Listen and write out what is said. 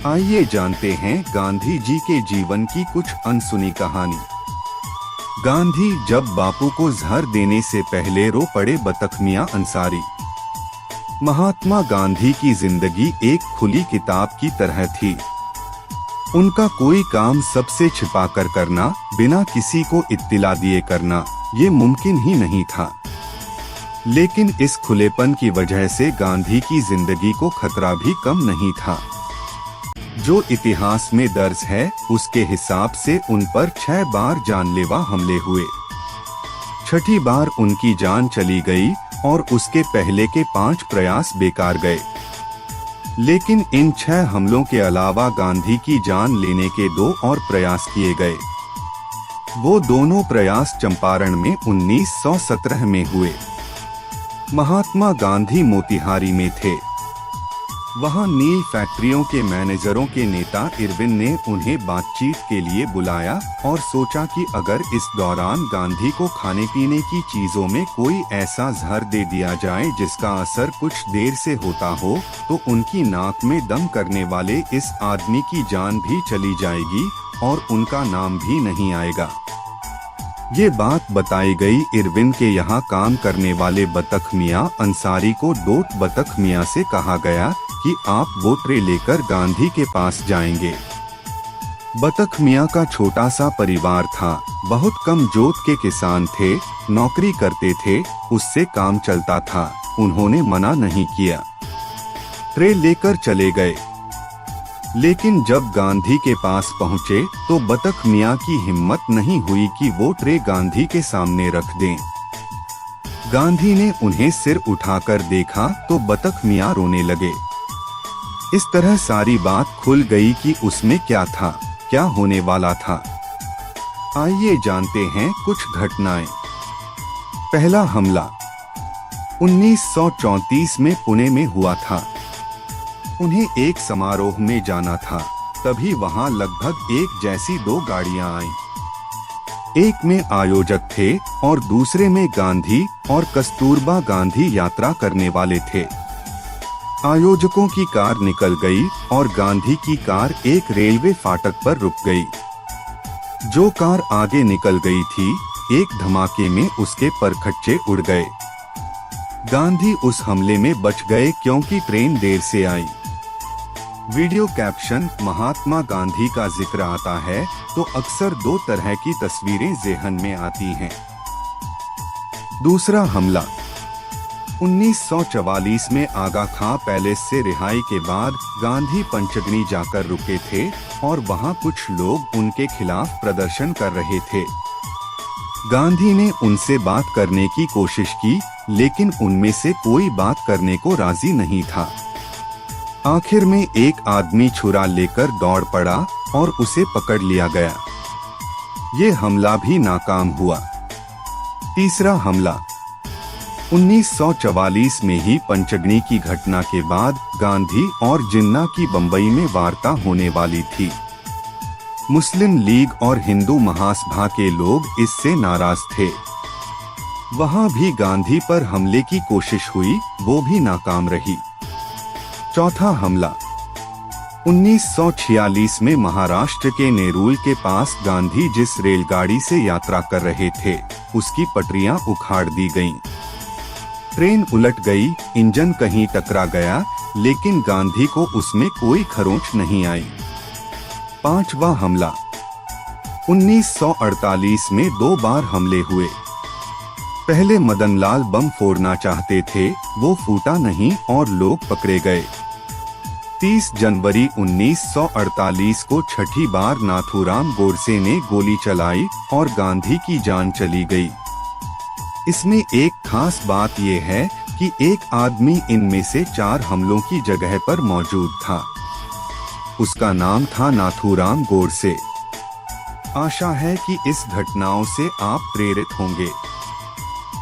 आइए जानते हैं गांधी जी के जीवन की कुछ अनसुनी कहानी। गांधी जब बापू को जहर देने से पहले रो पड़े बतख मियां अंसारी। महात्मा गांधी की जिंदगी एक खुली किताब की तरह थी। उनका कोई काम सबसे छिपाकर करना, बिना किसी को इत्तिला दिए करना, ये मुमकिन ही नहीं था। लेकिन इस खुलेपन की वजह से गांधी की जिंदगी को खतरा भी कम नहीं था। जो इतिहास में दर्ज है, उसके हिसाब से उन पर 6 बार जानलेवा हमले हुए। छठी बार उनकी जान चली गई और उसके पहले के 5 प्रयास बेकार गए। लेकिन इन 6 हमलों के अलावा गांधी की जान लेने के 2 और प्रयास किए गए। वो दोनों प्रयास चंपारण में 1917 में हुए। महात्मा गांधी मोतिहारी में थे। वहां नील फैक्ट्रियों के मैनेजरों के नेता इरविन ने उन्हें बातचीत के लिए बुलाया और सोचा कि अगर इस दौरान गांधी को खाने पीने की चीजों में कोई ऐसा जहर दे दिया जाए जिसका असर कुछ देर से होता हो, तो उनकी नाक में दम करने वाले इस आदमी की जान भी चली जाएगी और उनका नाम भी नहीं आएगा। ये बात बताई गई इरविन के यहाँ काम करने वाले बतख मियां अंसारी को। डोट बतख मियां से कहा गया कि आप वो ट्रे लेकर गांधी के पास जाएंगे। बतख मियां का छोटा सा परिवार था। बहुत कम जोत के किसान थे, नौकरी करते थे, उससे काम चलता था। उन्होंने मना नहीं किया, ट्रे लेकर चले गए। लेकिन जब गांधी के पास पहुँचे तो बतख मियां की हिम्मत नहीं हुई कि वो ट्रे गांधी के सामने रख दें। गांधी ने उन्हें सिर उठाकर देखा तो बतख मियां रोने लगे। इस तरह सारी बात खुल गई कि उसमें क्या था, क्या होने वाला था। आइए जानते हैं कुछ घटनाएं। पहला हमला 1934 में पुणे में हुआ था। उन्हें एक समारोह में जाना था। तभी वहां लगभग एक जैसी 2 गाड़ियां आईं। एक में आयोजक थे और दूसरे में गांधी और कस्तूरबा गांधी यात्रा करने वाले थे। आयोजकों की कार निकल गई और गांधी की कार एक रेलवे फाटक पर रुक गई। जो कार आगे निकल गई थी, एक धमाके में उसके परखच्चे उड़ गए। गांधी उस हमले में बच गए क्योंकि ट्रेन देर से आई। वीडियो कैप्शन महात्मा गांधी का जिक्र आता है तो अक्सर 2 तरह की तस्वीरें ज़हन में आती हैं। दूसरा हमला 1944 में आगा खां पैलेस से रिहाई के बाद गांधी पंचगनी जाकर रुके थे और वहां कुछ लोग उनके खिलाफ प्रदर्शन कर रहे थे। गांधी ने उनसे बात करने की कोशिश की, लेकिन उनमें से कोई बात करने को राजी नहीं था। आखिर में एक आदमी छुरा लेकर दौड़ पड़ा और उसे पकड़ लिया गया। ये हमला भी नाकाम हुआ। तीसरा हमला 1944 में ही पंचगनी की घटना के बाद गांधी और जिन्ना की बंबई में वार्ता होने वाली थी। मुस्लिम लीग और हिंदू महासभा के लोग इससे नाराज थे। वहां भी गांधी पर हमले की कोशिश हुई, वो भी नाकाम रही। चौथा हमला 1946 में महाराष्ट्र के नेरूल के पास गांधी जिस रेलगाड़ी से यात्रा कर रहे थे, उसकी पटरियां उखाड़ दी गईं। ट्रेन उलट गई, इंजन कहीं टकरा गया, लेकिन गांधी को उसमें कोई खरोंच नहीं आई। पांचवा हमला 1948 में 2 बार हमले हुए। पहले मदनलाल बम फोड़ना चाहते थे, वो फूटा नहीं और लोग पकड़े गए। 30 जनवरी 1948 को छठी बार नाथूराम गोडसे ने गोली चलाई और गांधी की जान चली गई। इसमें एक खास बात यह है कि एक आदमी इनमें से 4 हमलों की जगह पर मौजूद था। उसका नाम था नाथूराम गोडसे। आशा है कि इस घटनाओं से आप प्रेरित होंगे।